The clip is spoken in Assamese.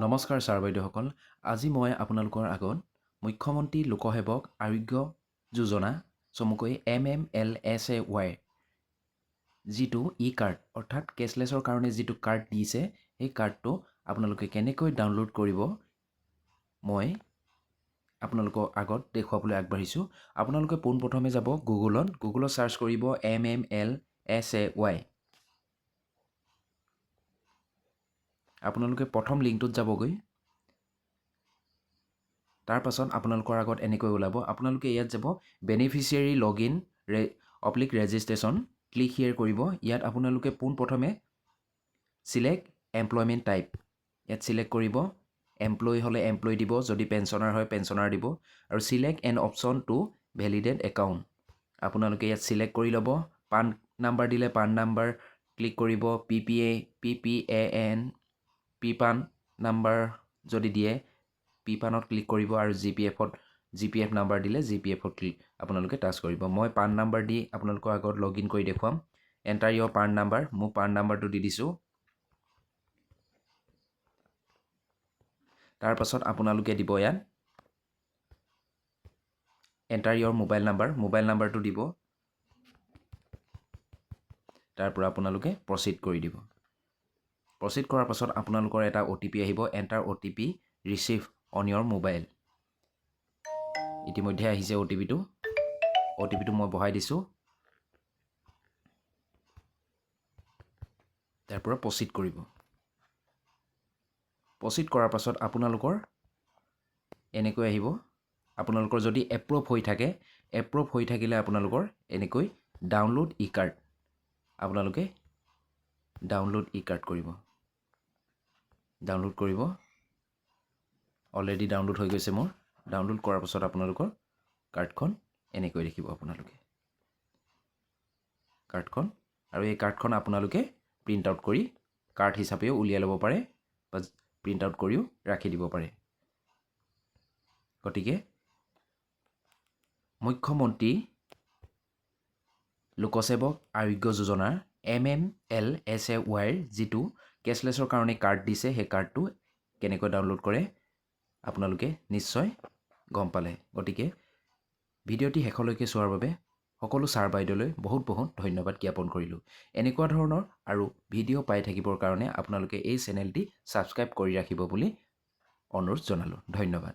নমস্কাৰ ছাৰ বাইদেউসকল। আজি মই আপোনালোকৰ আগত মুখ্যমন্ত্ৰী লোকসেৱক আৰোগ্য যোজনা চমুকৈ MMLSAY যিটো কাৰ্ড অৰ্থাৎ কেছলেছৰ কাৰণে যিটো কাৰ্ড দিছে সেই কাৰ্ডটো আপোনালোকে কেনেকৈ ডাউনলোড কৰিব মই আপোনালোকৰ আগত দেখুৱাবলৈ আগবাঢ়িছোঁ। আপোনালোকে পোনপ্ৰথমে যাব গুগলত চাৰ্চ কৰিব MMLSAY। আপোনালোকে প্ৰথম লিংকটোত যাবগৈ। তাৰ পাছত আপোনালোকৰ আগত এনেকৈ ওলাব। আপোনালোকে ইয়াত যাব beneficiary login registration click here কৰিব। ইয়াত আপোনালোকে পোনপ্ৰথমে চিলেক্ট এমপ্লয়মেণ্ট টাইপ ইয়াত চিলেক্ট কৰিব। এমপ্লয়ী হ'লে এমপ্লয়ী দিব, যদি পেঞ্চনাৰ হয় পেঞ্চনাৰ দিব, আৰু select an option to validate account আপোনালোকে ইয়াত চিলেক্ট কৰি ল'ব। পান নাম্বাৰ দিলে পান নাম্বাৰ ক্লিক কৰিব। PPAN পান নাম্বাৰ যদি দিয়ে পানত ক্লিক কৰিব, আৰু GPF নাম্বাৰ দিলে GPFত ক্লিক আপোনালোকে টাচ কৰিব। মই পান নাম্বাৰ দি আপোনালোকৰ আগত লগ ইন কৰি দেখুৱাম। এণ্টাৰ ইয়ৰ পান নাম্বাৰ, মোৰ পান নাম্বাৰটো দি দিছোঁ। তাৰ পাছত আপোনালোকে দিব ইয়াত এণ্টাৰ ইয়ৰ মোবাইল নাম্বাৰটো দিব। তাৰ পৰা আপোনালোকে প্ৰচিড কৰি দিব। প্ৰচিড কৰাৰ পাছত আপোনালোকৰ এটা OTP আহিব। Enter OTP receive on your mobile. ইতিমধ্যে আহিছে OTPটো মই বহাই দিছোঁ। তাৰ পৰা প্ৰচিড কৰিব। প্ৰচিড কৰাৰ পাছত আপোনালোকৰ এনেকৈ আহিব। আপোনালোকৰ যদি এপ্ৰুভ হৈ থাকিলে আপোনালোকৰ এনেকৈ ডাউনলোড কাৰ্ড আপোনালোকে ডাউনলোড কাৰ্ড কৰিব। অলৰেডি ডাউনলোড হৈ গৈছে মোৰ। ডাউনলোড কৰাৰ পাছত আপোনালোকৰ কাৰ্ডখন এনেকৈ দেখিব আপোনালোকে কাৰ্ডখন। আৰু এই কাৰ্ডখন আপোনালোকে প্ৰিণ্ট আউট কৰি কাৰ্ড হিচাপেও উলিয়াই ল'ব পাৰে বা প্ৰিণ্ট আউট কৰিও ৰাখি দিব পাৰে। গতিকে মুখ্যমন্ত্ৰী লোকসেৱক আৰোগ্য যোজনাৰ MMLSAY যিটো কেছলেছৰ কাৰণে কাৰ্ড দিছে সেই কাৰ্ডটো কেনেকৈ ডাউনলোড কৰে আপোনালোকে নিশ্চয় গম পালে। গতিকে ভিডিঅ'টি শেষলৈকে চোৱাৰ বাবে সকলো ছাৰ বাইদেউলৈ বহুত ধন্যবাদ জ্ঞাপন কৰিলোঁ। এনেকুৱা ধৰণৰ আৰু ভিডিঅ' পাই থাকিবৰ কাৰণে আপোনালোকে এই চেনেলটি ছাবস্ক্ৰাইব কৰি ৰাখিব বুলি অনুৰোধ জনালোঁ। ধন্যবাদ।